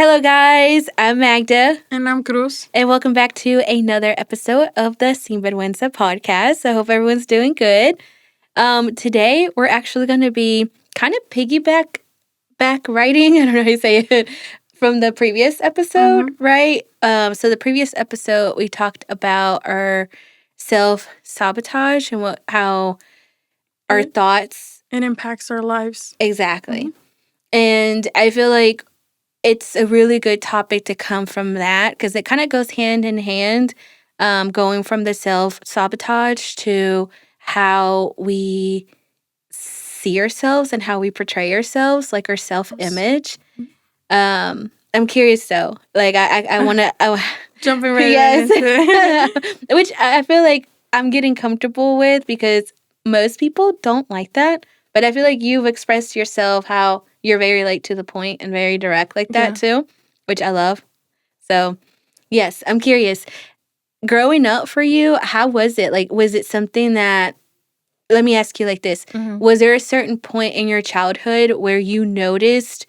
Hello, guys. I'm Magda. And I'm Cruz. And welcome back to another episode of the Vergüenza Podcast. I hope everyone's doing good. Today, we're actually going to be kind of piggyback writing, I don't know how you say it, from the previous episode, right? So the previous episode, we talked about our self-sabotage and how our thoughts... It impacts our lives. Exactly. And I feel like it's a really good topic to come from that because it kind of goes hand in hand, going from the self-sabotage to how we see ourselves and how we portray ourselves, like our self-image. I'm curious though. Like I want to jumping right into it. Which I feel like I'm getting comfortable with because most people don't like that. But I feel like you've expressed yourself how you're very like to the point and very direct like that too, which I love. So, yes, I'm curious. Growing up for you, how was it? Like, was it something that, let me ask you like this. Was there a certain point in your childhood where you noticed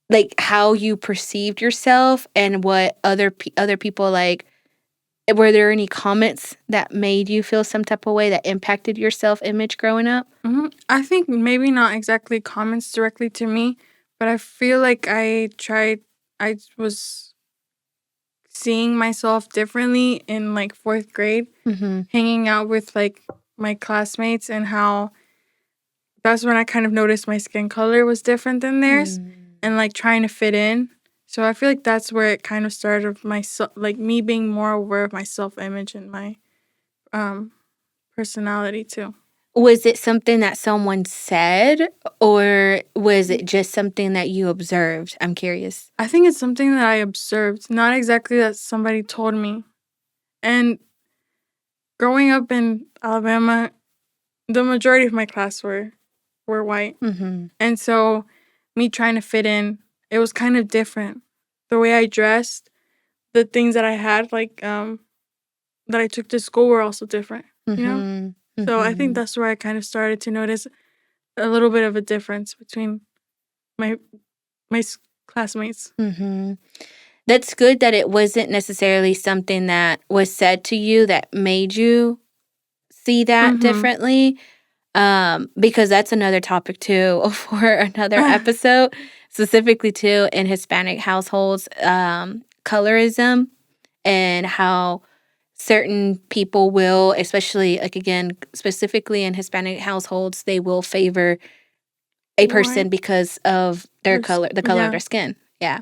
like how you perceived yourself and what other people like? Were there any comments that made you feel some type of way that impacted your self-image growing up? I think maybe not exactly comments directly to me, but I feel like I was seeing myself differently in like 4th grade, hanging out with like my classmates, and how that's when I kind of noticed my skin color was different than theirs and like trying to fit in. So I feel like that's where it kind of started of like me being more aware of my self-image and my personality too. Was it something that someone said, or was it just something that you observed? I'm curious. I think it's something that I observed, not exactly that somebody told me. And growing up in Alabama, the majority of my class were white. And so me trying to fit in, it was kind of different. The way I dressed, the things that I had, like, that I took to school were also different, you know? So I think that's where I kind of started to notice a little bit of a difference between my classmates. That's good that it wasn't necessarily something that was said to you that made you see that differently, because that's another topic too for another episode, specifically too in Hispanic households, colorism and how certain people will, especially like again, specifically in Hispanic households, they will favor a person because of their color, the color of their skin. Yeah.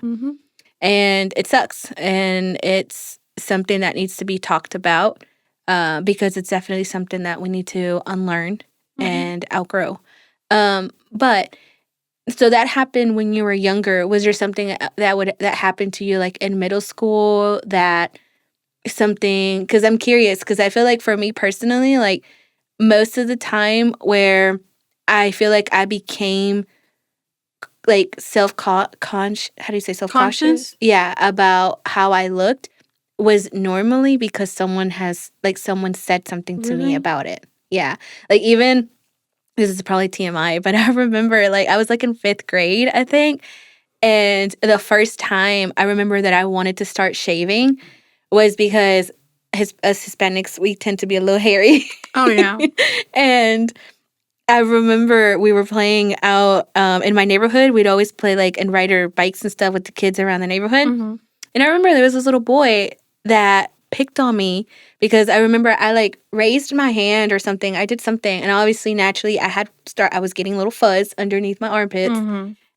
And it sucks. And it's something that needs to be talked about, because it's definitely something that we need to unlearn and outgrow. But so that happened when you were younger. Was there something that happened to you like in middle school that something, because I'm curious, because I feel like for me personally, like most of the time where I feel like I became like self-conscious, how do you say self-conscious? Yeah, about how I looked was normally because someone said something to me about it. Yeah. Like even, this is probably TMI, but I remember like I was like in 5th grade, I think. And the first time I remember that I wanted to start shaving was because us Hispanics, we tend to be a little hairy. Oh, yeah. And I remember we were playing out in my neighborhood. We'd always play like and ride our bikes and stuff with the kids around the neighborhood. And I remember there was this little boy that picked on me because I remember I like raised my hand or something. I did something, and obviously naturally I was getting a little fuzz underneath my armpits.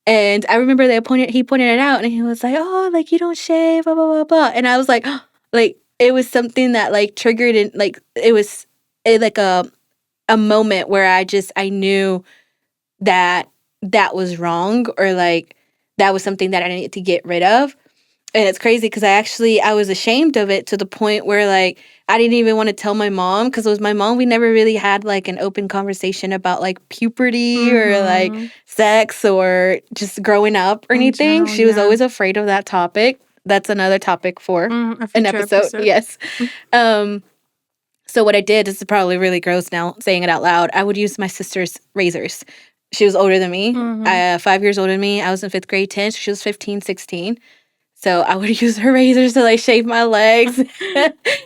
And I remember he pointed it out, and he was like, "Oh, like you don't shave, blah blah blah blah." And I was like, like it was something that like triggered, and like it was like a moment where I knew that was wrong, or like that was something that I needed to get rid of. And it's crazy because I was ashamed of it to the point where like I didn't even want to tell my mom, because it was my mom. We never really had like an open conversation about like puberty or like sex or just growing up or anything. She was always afraid of that topic. That's another topic for an episode. Yes. So what I did, this is probably really gross now saying it out loud, I would use my sister's razors. She was older than me, Mhm. 5 years older than me. I was in 5th grade, 10, so she was 15, 16. So I would use her razors to, like, shave my legs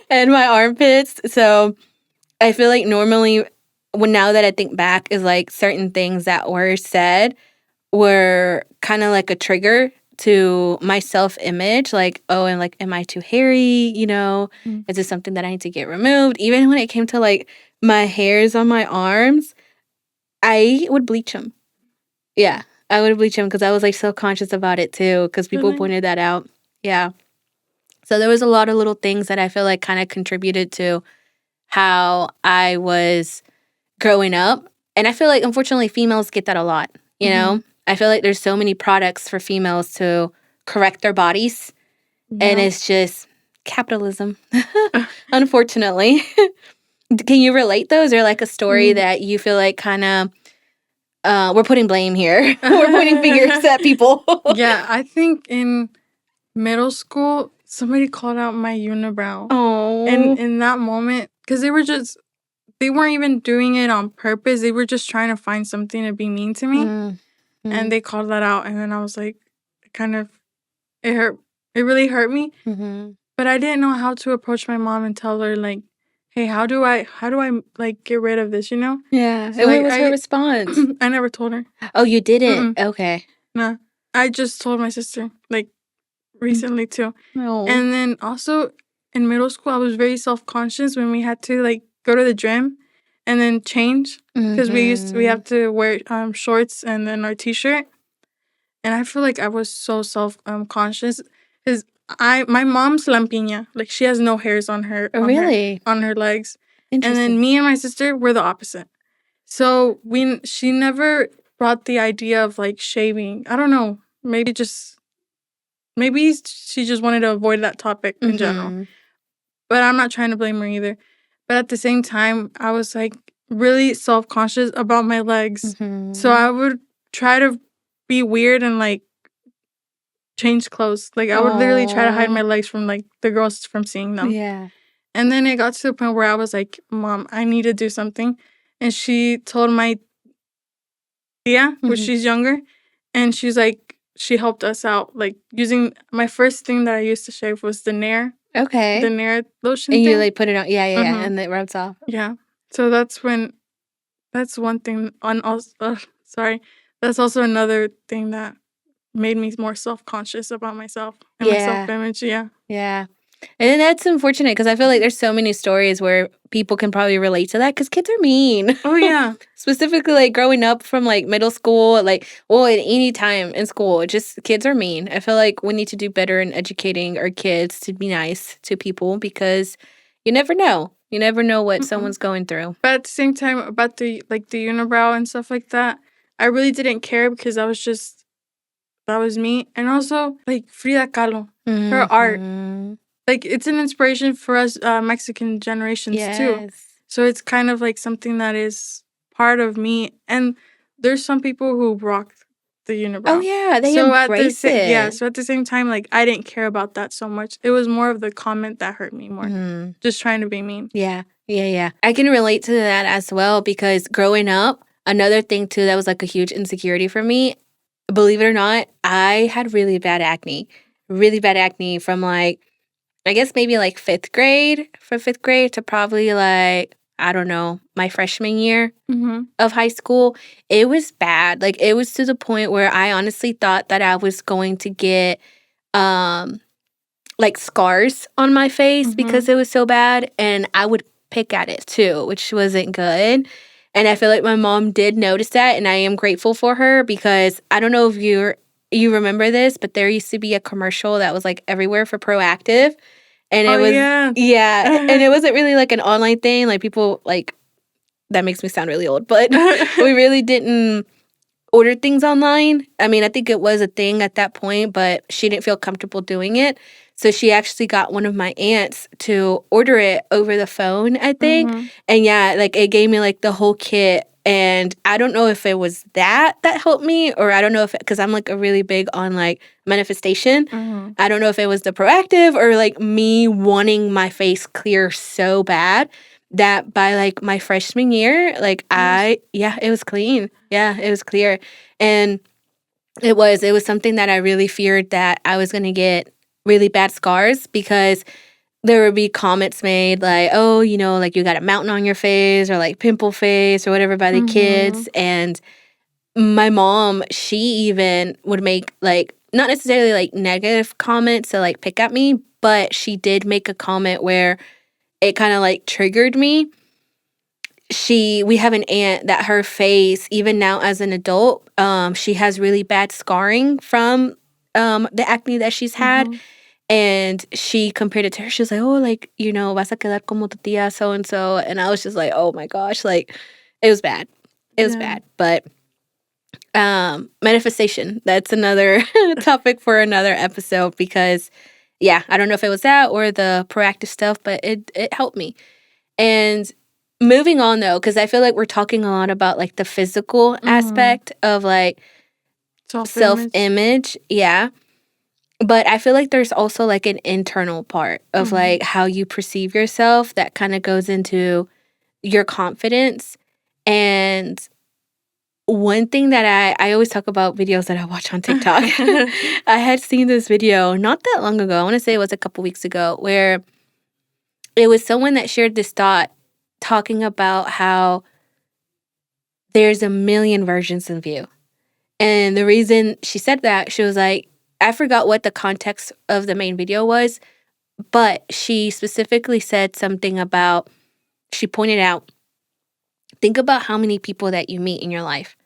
and my armpits. So I feel like normally, now that I think back, is like certain things that were said were kind of like a trigger to my self-image. Like, oh, and like, am I too hairy? Mm. Is this something that I need to get removed? Even when it came to like my hairs on my arms, I would bleach them. Yeah, I would bleach them because I was like self-conscious about it too, because people Really? pointed that out. Yeah. So there was a lot of little things that I feel like kind of contributed to how I was growing up. And I feel like, unfortunately, females get that a lot, Mhm. I feel like there's so many products for females to correct their bodies, and Yeah. it's just capitalism, unfortunately. Can you relate, though? Is there like a story Mm. that you feel like kind of, we're putting blame here. We're pointing fingers at people. Yeah, I think in middle school, somebody called out my unibrow. And Oh. in that moment, because they weren't even doing it on purpose. They were just trying to find something to be mean to me. And they called that out. And then I was like, it hurt. It really hurt me. Mm-hmm. But I didn't know how to approach my mom and tell her, like, hey, how do I like get rid of this, Yeah. So, And what like, was her response? I never told her. Oh, you didn't? Mm-mm. Okay. Nah. I just told my sister, like, recently too. Oh. And then also in middle school, I was very self-conscious when we had to like go to the gym and then change because we have to wear shorts and then our t-shirt. And I feel like I was so conscious because my mom's lampiña, like she has no hairs on her Oh, really? on her legs. And Interesting. then me and my sister were the opposite. So she never brought the idea of like shaving. I don't know. Maybe she just wanted to avoid that topic in general. But I'm not trying to blame her either. But at the same time, I was like really self-conscious about my legs. So I would try to be weird and like change clothes. Like I would literally try to hide my legs from like the girls from seeing them. Yeah. And then it got to the point where I was like, Mom, I need to do something. And she told my tia, which she's younger, and she's like, she helped us out. Like using my first thing that I used to shave was the Nair. Okay. The Nair lotion And thing. you like put it on, yeah, and it rubs off. Yeah. So that's one thing sorry. That's also another thing that made me more self-conscious about myself and my self-image. Yeah. Yeah. And that's unfortunate because I feel like there's so many stories where people can probably relate to that because kids are mean. Oh, yeah. Specifically, like growing up from like middle school, like, well, at any time in school, just kids are mean. I feel like we need to do better in educating our kids to be nice to people because you never know. You never know what someone's going through. But at the same time, about the unibrow and stuff like that, I really didn't care because that was me. And also, like, Frida Kahlo, her art. Like, it's an inspiration for us Mexican generations, too. So it's kind of like something that is part of me. And there's some people who rock the unibrow. Oh, yeah. They embrace it. Yeah. So at the same time, like, I didn't care about that so much. It was more of the comment that hurt me more. Just trying to be mean. Yeah. I can relate to that as well because growing up, another thing, too, that was like a huge insecurity for me, believe it or not, I had really bad acne from like, I guess maybe like 5th grade, from 5th grade to probably like, I don't know, my freshman year of high school. It was bad. Like it was to the point where I honestly thought that I was going to get like scars on my face because it was so bad. And I would pick at it too, which wasn't good. And I feel like my mom did notice that, and I am grateful for her because I don't know if you remember this, but there used to be a commercial that was like everywhere for Proactive. And it was, and it wasn't really like an online thing. Like people like, that makes me sound really old, but we really didn't order things online. I mean, I think it was a thing at that point, but she didn't feel comfortable doing it. So she actually got one of my aunts to order it over the phone, I think. And yeah, like it gave me like the whole kit. And I don't know if it was that helped me, or I don't know if, because I'm like a really big on like manifestation. I don't know if it was the Proactive or like me wanting my face clear so bad that by like my freshman year, like it was clean. Yeah, it was clear. And it was something that I really feared that I was going to get really bad scars because there would be comments made like, oh, you know, like you got a mountain on your face or like pimple face or whatever by the kids. And my mom, she even would make like, not necessarily like negative comments to like pick at me, but she did make a comment where it kind of like triggered me. We have an aunt that her face, even now as an adult, she has really bad scarring from the acne that she's had. And she compared it to her. She was like, oh, like, you know, vas a quedar como tu tía so-and-so. And I was just like, oh my gosh, like, it was bad. It was bad. But manifestation, that's another topic for another episode because, yeah, I don't know if it was that or the proactive stuff, but it helped me. And moving on, though, because I feel like we're talking a lot about, like, the physical aspect of, like, self-image. Yeah. But I feel like there's also, like, an internal part of, like, how you perceive yourself that kind of goes into your confidence. And one thing that I always talk about videos that I watch on TikTok. I had seen this video not that long ago. I want to say it was a couple weeks ago where it was someone that shared this thought talking about how there's a million versions of you. And the reason she said that, she was like, I forgot what the context of the main video was, but she specifically said something about, she pointed out, think about how many people that you meet in your life.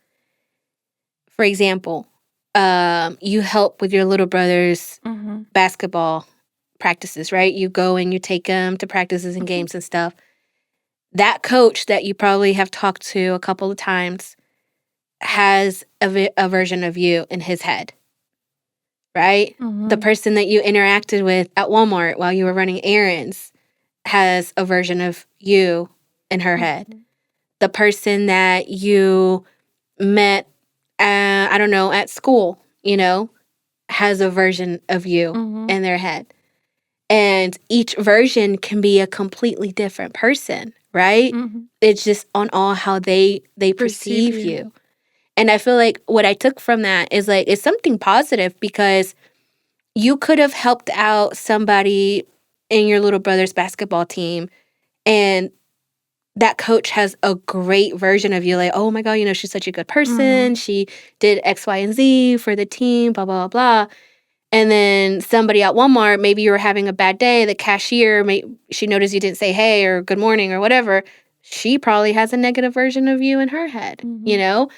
For example, you help with your little brother's basketball practices, right? You go and you take them to practices and games and stuff. That coach that you probably have talked to a couple of times has a version of you in his head, right? The person that you interacted with at Walmart while you were running errands has a version of you in her head. The person that you met, I don't know, at school, you know, has a version of you in their head. And each version can be a completely different person, right? It's just on all how they perceive you. And I feel like what I took from that is like, it's something positive because you could have helped out somebody in your little brother's basketball team and that coach has a great version of you. Like, oh my God, you know, she's such a good person. She did X, Y, and Z for the team, blah, blah, blah, blah. And then somebody at Walmart, maybe you were having a bad day. The cashier, she noticed you didn't say hey or good morning or whatever. She probably has a negative version of you in her head, you know?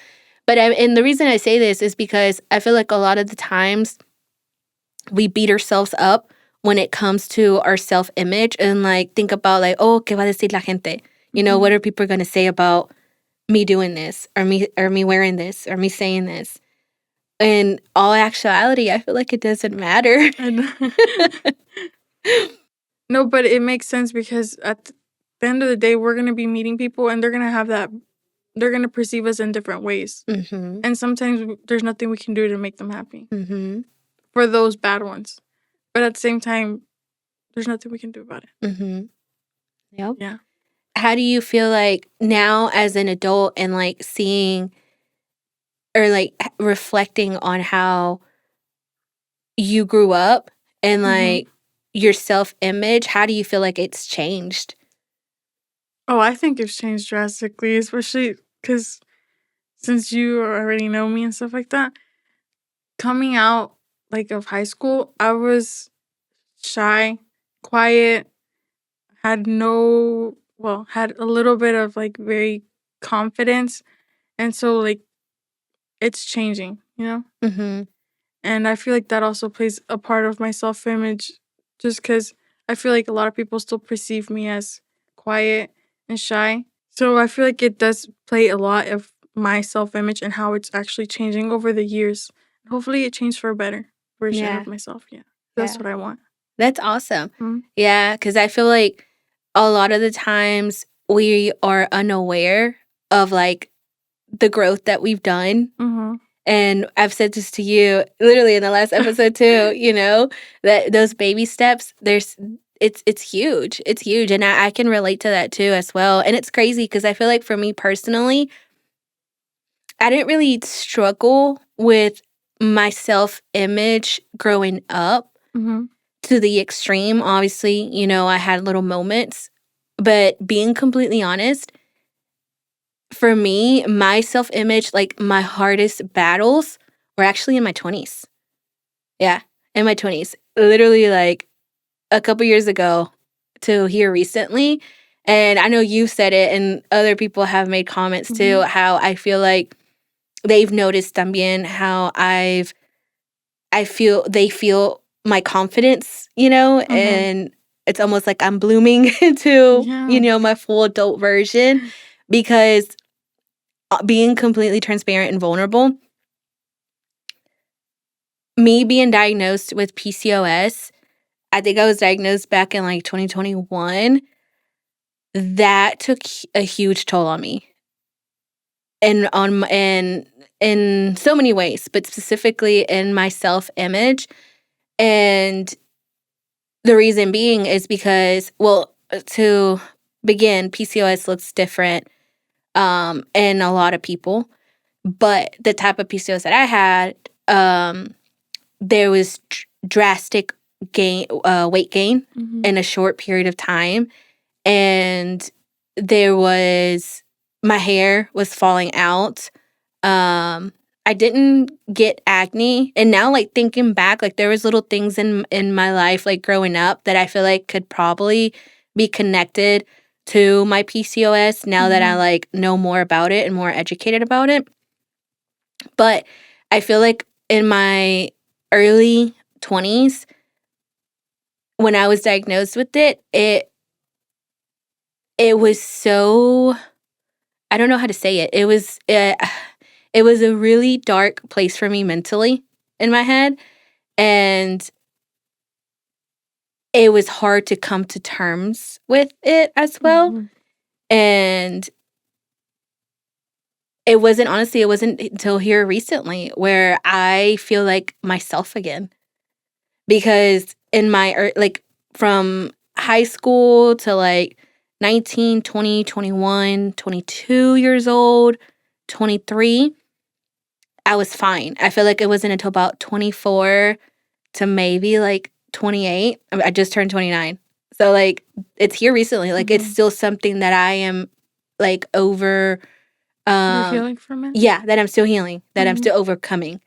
But and the reason I say this is because I feel like a lot of the times we beat ourselves up when it comes to our self-image and like think about like, oh, ¿qué va a decir la gente? You know, what are people going to say about me doing this or me wearing this or me saying this? In all actuality, I feel like it doesn't matter. No, but it makes sense because at the end of the day, we're going to be meeting people and they're going to have that, they're going to perceive us in different ways. And sometimes there's nothing we can do to make them happy for those bad ones. But at the same time, there's nothing we can do about it. Yep. Yeah. How do you feel like now as an adult and like seeing or like reflecting on how you grew up and like your self-image, how do you feel like it's changed? Oh, I think it's changed drastically, especially because since you already know me and stuff like that, coming out like of high school, I was shy, quiet, had a little bit of like very confidence. And so like it's changing, you know? And I feel like that also plays a part of my self-image just because I feel like a lot of people still perceive me as quiet and shy. So I feel like it does play a lot of my self-image and how it's actually changing over the years. Hopefully it changed for a better version of myself. Yeah. That's what I want. That's awesome. Yeah, because I feel like a lot of the times we are unaware of like the growth that we've done. And I've said this to you literally in the last episode too, you know, that those baby steps, it's huge. It's huge. And I can relate to that too as well. And it's crazy because I feel like for me personally, I didn't really struggle with my self-image growing up to the extreme. Obviously, I had little moments. But being completely honest, for me, my self-image, like my hardest battles were actually in my 20s. Yeah, in my 20s. Literally like a couple years ago to here recently. And I know you said it and other people have made comments too, how I feel like they've noticed también how they feel my confidence, and it's almost like I'm blooming into, my full adult version because being completely transparent and vulnerable, me being diagnosed with PCOS, I think I was diagnosed back in like 2021. That took a huge toll on me. And in so many ways, but specifically in my self-image. And the reason being is because, well, to begin, PCOS looks different in a lot of people. But the type of PCOS that I had, there was drastic weight gain in a short period of time. And my hair was falling out. I didn't get acne. And now, like, thinking back, like, there was little things in my life, like, growing up that I feel like could probably be connected to my PCOS now that I, like, know more about it and more educated about it. But I feel like in my early 20s, when I was diagnosed with it was so, I don't know how to say it. It was a really dark place for me mentally in my head. And it was hard to come to terms with it as well. And it wasn't until here recently where I feel like myself again. Because in my, like, from high school to like 19, 20, 21, 22 years old, 23, I was fine. I feel like it wasn't until about 24 to maybe like 28. I just turned 29. So like it's here recently. Like it's still something that I am like over. You're healing from it? Yeah, that I'm still healing, that I'm still overcoming.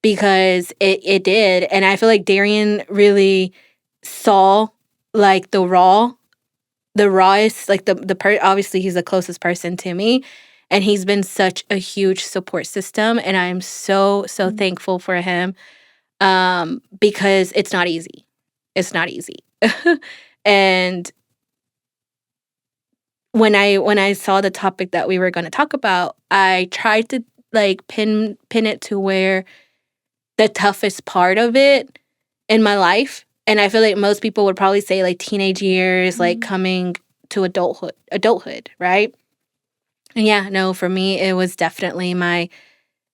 Because it did. And I feel like Darian really saw like the rawest, like obviously he's the closest person to me. And he's been such a huge support system. And I'm so thankful for him because it's not easy. It's not easy. And when I saw the topic that we were going to talk about, I tried to like pin it to where the toughest part of it in my life. And I feel like most people would probably say like teenage years, like coming to adulthood, right? And yeah, no, for me, it was definitely my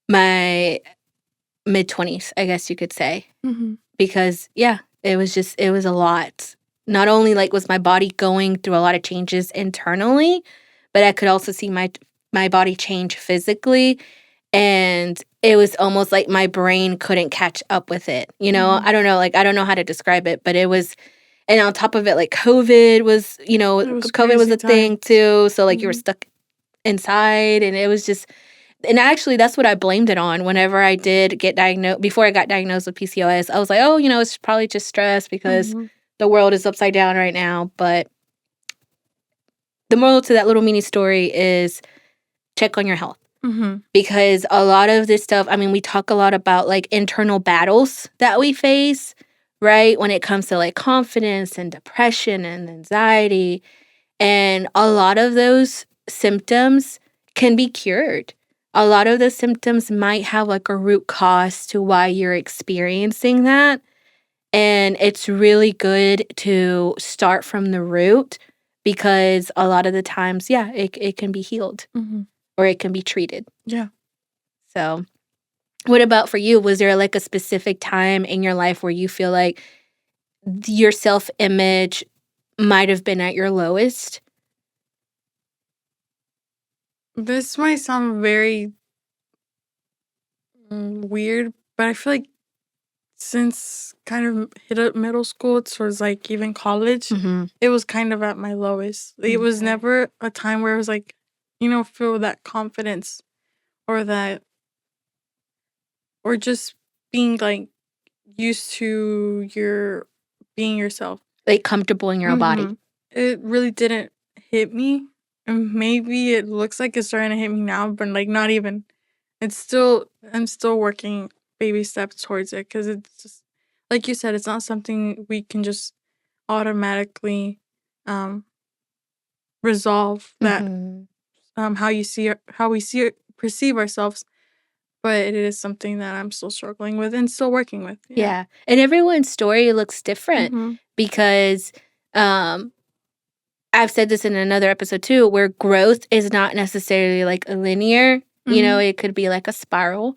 mid-20s, I guess you could say. Because yeah, it was a lot. Not only like was my body going through a lot of changes internally, but I could also see my body change physically. And it was almost like my brain couldn't catch up with it. I don't know, like, I don't know how to describe it, but it was, and on top of it, like COVID was, COVID was a thing too. So like you were stuck inside and it was just, and actually that's what I blamed it on whenever I did get diagnosed, before I got diagnosed with PCOS. I was like, oh, it's probably just stress because the world is upside down right now. But the moral to that little mini story is check on your health. Because a lot of this stuff, I mean, we talk a lot about like internal battles that we face, right? When it comes to like confidence and depression and anxiety. And a lot of those symptoms can be cured. A lot of the symptoms might have like a root cause to why you're experiencing that. And it's really good to start from the root because a lot of the times, yeah, it can be healed. Or it can be treated. Yeah. So what about for you? Was there like a specific time in your life where you feel like your self-image might have been at your lowest? This might sound very weird, but I feel like since kind of hit up middle school towards like even college, it was kind of at my lowest. It was never a time where it was like, feel that confidence or that, or just being like used to being yourself. Like comfortable in your own body. It really didn't hit me. And maybe it looks like it's starting to hit me now, but like not even. I'm still working baby steps towards it because it's just, like you said, it's not something we can just automatically resolve that how we perceive ourselves, but it is something that I'm still struggling with and still working with. Yeah. And everyone's story looks different because I've said this in another episode too, where growth is not necessarily like a linear, it could be like a spiral.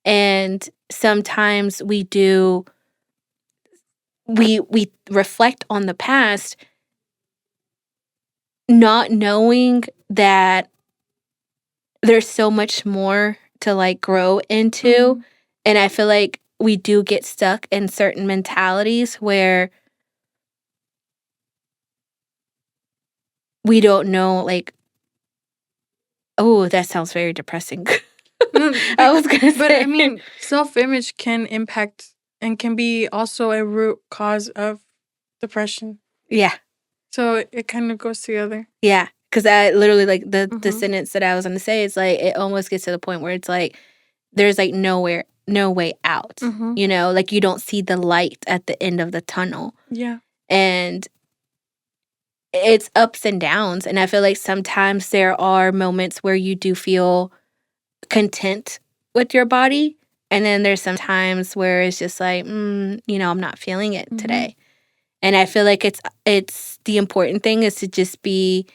And sometimes we reflect on the past, not knowing that there's so much more to like grow into. And I feel like we do get stuck in certain mentalities where we don't know, like, oh, that sounds very depressing. I was gonna say. But I mean, self-image can impact and can be also a root cause of depression. Yeah. So it kind of goes together. Yeah. Because I literally, like, the sentence that I was going to say is, like, it almost gets to the point where it's, like, there's, like, no way out. Like, you don't see the light at the end of the tunnel. Yeah. And it's ups and downs. And I feel like sometimes there are moments where you do feel content with your body. And then there's some times where it's just like, I'm not feeling it today. And I feel like it's the important thing is to just be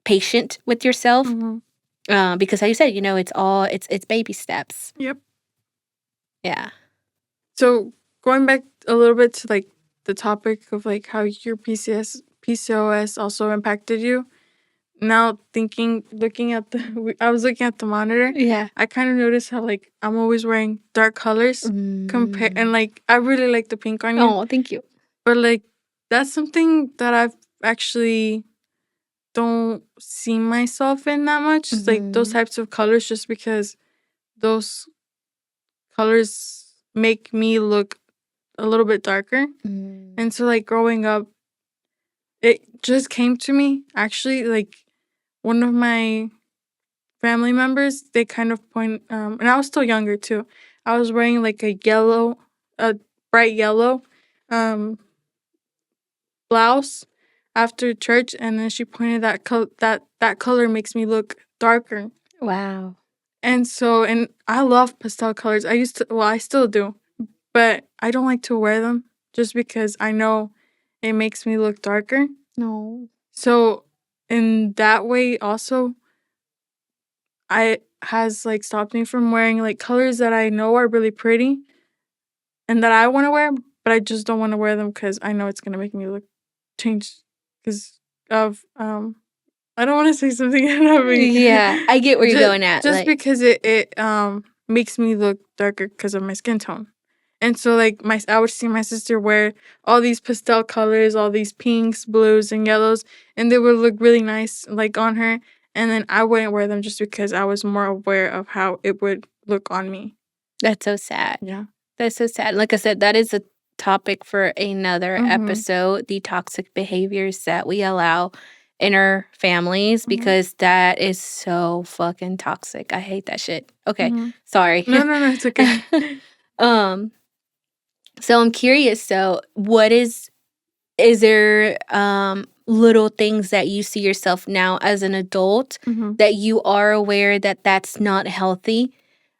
patient with yourself. Because how you said, it's baby steps. Yep. Yeah. So going back a little bit to like the topic of like how your PCOS also impacted you. Now I was looking at the monitor. Yeah. I kind of noticed how like I'm always wearing dark colors and like I really like the pink on you. Oh, thank you. But like that's something that I've actually don't see myself in that much. Like those types of colors, just because those colors make me look a little bit darker. And so like growing up, it just came to me actually, like one of my family members, they kind of and I was still younger too. I was wearing like a bright yellow blouse after church, and then she pointed that color makes me look darker. Wow. And I love pastel colors. I still do, but I don't like to wear them just because I know it makes me look darker. No. So in that way also, has like stopped me from wearing like colors that I know are really pretty and that I want to wear, but I just don't want to wear them because I know it's gonna make me look change because of I don't want to say something. Yeah, I get where you're going at. Just because it makes me look darker because of my skin tone. And so like I would see my sister wear all these pastel colors, all these pinks, blues, and yellows, and they would look really nice like on her. And then I wouldn't wear them just because I was more aware of how it would look on me. That's so sad. Yeah. That's so sad. Like I said, that is a topic for another episode, the toxic behaviors that we allow in our families, because that is so fucking toxic. I hate that shit. Okay. Sorry. No, it's okay. So I'm curious, so what is there little things that you see yourself now as an adult that you are aware that that's not healthy,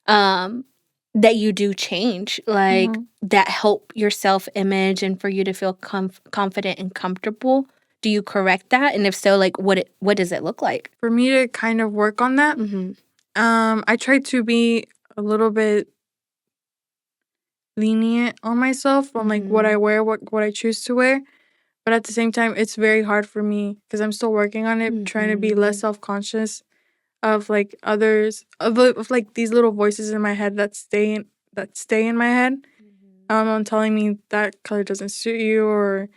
that you do change, like that help your self-image and for you to feel confident and comfortable? Do you correct that? And if so, like what does it look like? For me to kind of work on that, I try to be a little bit lenient on myself on like what I wear, what I choose to wear. But at the same time, it's very hard for me because I'm still working on it, trying to be less self-conscious of like others, of like these little voices in my head that stay in my head, telling me that color doesn't suit you, or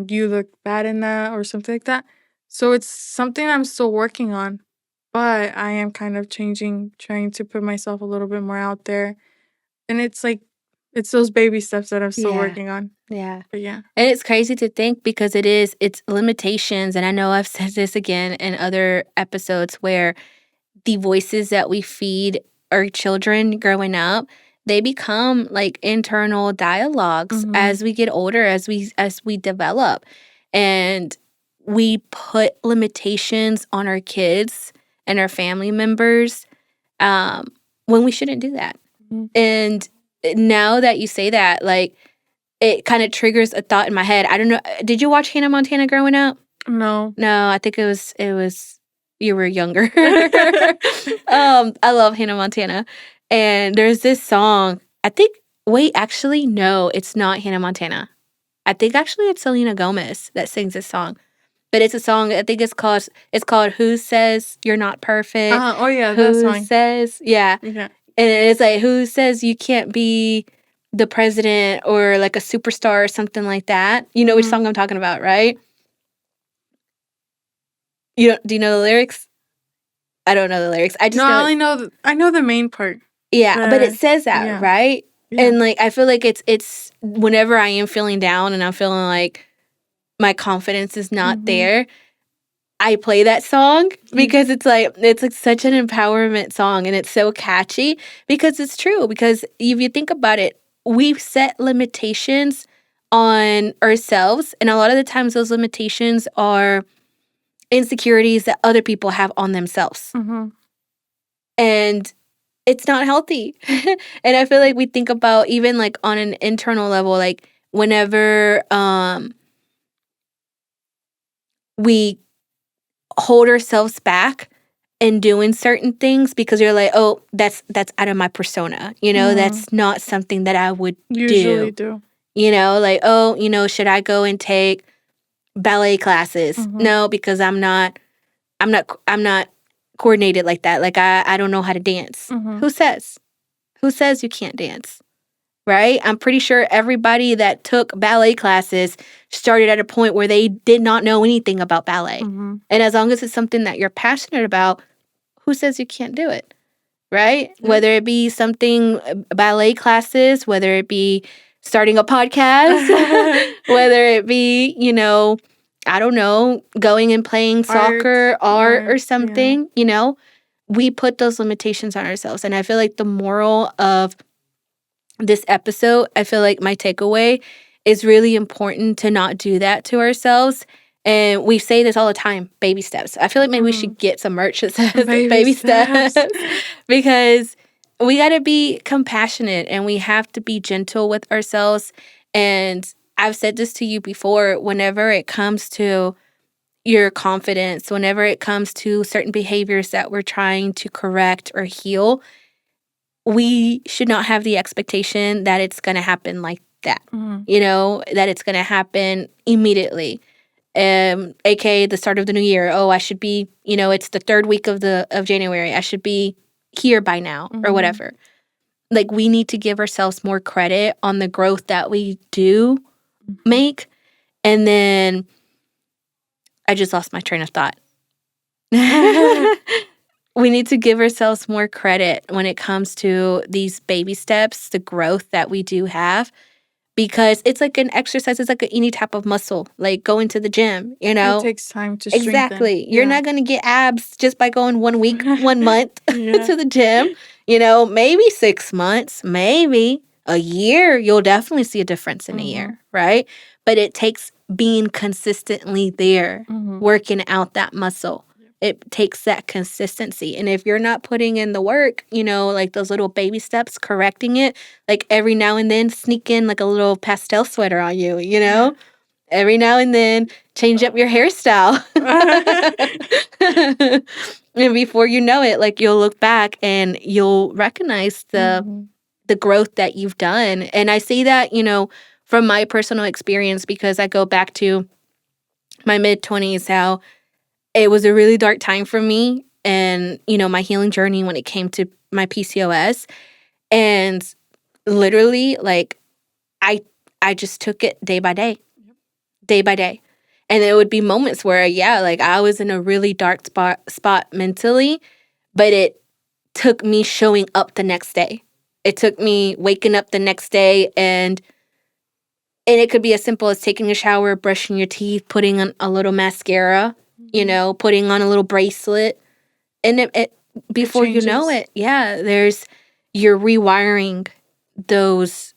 you look bad in that, or something like that. So it's something I'm still working on, but I am kind of trying to put myself a little bit more out there. And it's like, it's those baby steps that I'm still working on. Yeah. But yeah. And it's crazy to think because it's limitations. And I know I've said this again in other episodes where the voices that we feed our children growing up, they become like internal dialogues as we get older, as we develop. And we put limitations on our kids and our family members when we shouldn't do that. And now that you say that, like, it kind of triggers a thought in my head. I don't know. Did you watch Hannah Montana growing up? No. No, I think it was you were younger. I love Hannah Montana. And there's this song. Actually, no, it's not Hannah Montana. I think actually it's Selena Gomez that sings this song. But it's a song, I think it's called Who Says You're Not Perfect? Oh yeah, Who that song. says, yeah. Yeah. And it's like, who says you can't be the president or like a superstar or something like that? You know which song I'm talking about, right? Do you know the lyrics? I don't know the lyrics. I know the main part. Yeah, but it says that, right? Yeah. And like I feel like it's whenever I am feeling down and I'm feeling like my confidence is not there, I play that song because it's like such an empowerment song, and it's so catchy because it's true. Because if you think about it, we've set limitations on ourselves, and a lot of the times those limitations are insecurities that other people have on themselves. And it's not healthy. And I feel like we think about even like on an internal level, like whenever we hold ourselves back in doing certain things because you're like, oh, that's out of my persona. That's not something that I would usually do. Like, oh, should I go and take ballet classes? No, because I'm not coordinated like that. Like I don't know how to dance. Who says you can't dance? Right? I'm pretty sure everybody that took ballet classes started at a point where they did not know anything about ballet. And as long as it's something that you're passionate about, who says you can't do it? Right? Whether it be something, ballet classes, whether it be starting a podcast, whether it be, I don't know, going and playing soccer, art or something, we put those limitations on ourselves. And I feel like the moral of this episode, I feel like my takeaway is really important to not do that to ourselves. And we say this all the time, baby steps. I feel like maybe we should get some merch that says baby steps because we got to be compassionate and we have to be gentle with ourselves. And I've said this to you before, whenever it comes to your confidence, whenever it comes to certain behaviors that we're trying to correct or heal, we should not have the expectation that it's going to happen like that, that it's going to happen immediately. AKA the start of the new year. Oh, I should be, it's the third week of January. I should be here by now or whatever. Like we need to give ourselves more credit on the growth that we do make. And then I just lost my train of thought. We need to give ourselves more credit when it comes to these baby steps, the growth that we do have, because it's like an exercise. It's like any type of muscle, like going to the gym, It takes time to strengthen. Exactly. You're not going to get abs just by going 1 week, 1 month to the gym. Maybe 6 months, maybe a year. You'll definitely see a difference in a year, right? But it takes being consistently there, working out that muscle. It takes that consistency. And if you're not putting in the work, like those little baby steps, correcting it, like every now and then sneak in like a little pastel sweater on you, every now and then change up your hairstyle. And before you know it, like you'll look back and you'll recognize the growth that you've done. And I say that, from my personal experience, because I go back to my mid-20s, how it was a really dark time for me and, my healing journey when it came to my PCOS. And literally, like, I just took it day by day, day by day. And there would be moments where, like, I was in a really dark spot mentally, but it took me showing up the next day. It took me waking up the next day, and it could be as simple as taking a shower, brushing your teeth, putting on a little mascara, putting on a little bracelet. And it before you know it, you're rewiring those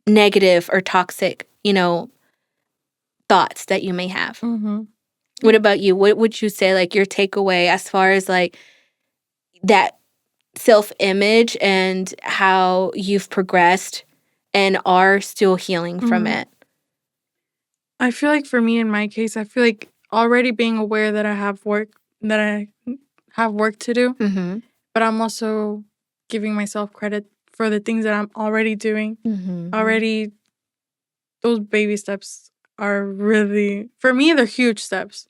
negative or toxic, thoughts that you may have. What about you? What would you say, like, your takeaway as far as, like, that self-image and how you've progressed and are still healing from it? I feel like for me, in my case, I feel like already being aware that I have work to do, but I'm also giving myself credit for the things that I'm already doing. Already, those baby steps are really, for me, they're huge steps.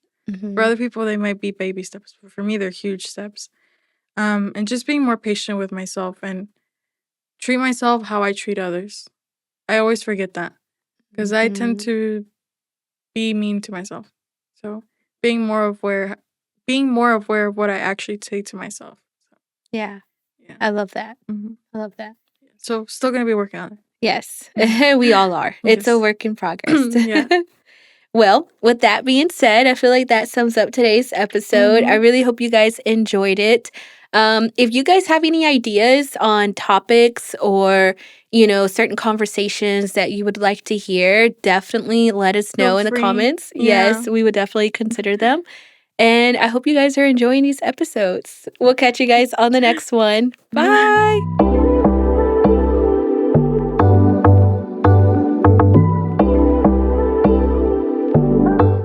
For other people, they might be baby steps, but for me, they're huge steps. And just being more patient with myself and treat myself how I treat others. I always forget that because I tend to be mean to myself. So being more aware of what I actually say to myself. Yeah. I love that. I love that. So still going to be working on it. Yes, we all are. It's a work in progress. Well, with that being said, I feel like that sums up today's episode. I really hope you guys enjoyed it. If you guys have any ideas on topics or, certain conversations that you would like to hear, definitely let us know in the comments. Yeah. Yes, we would definitely consider them. And I hope you guys are enjoying these episodes. We'll catch you guys on the next one. Bye.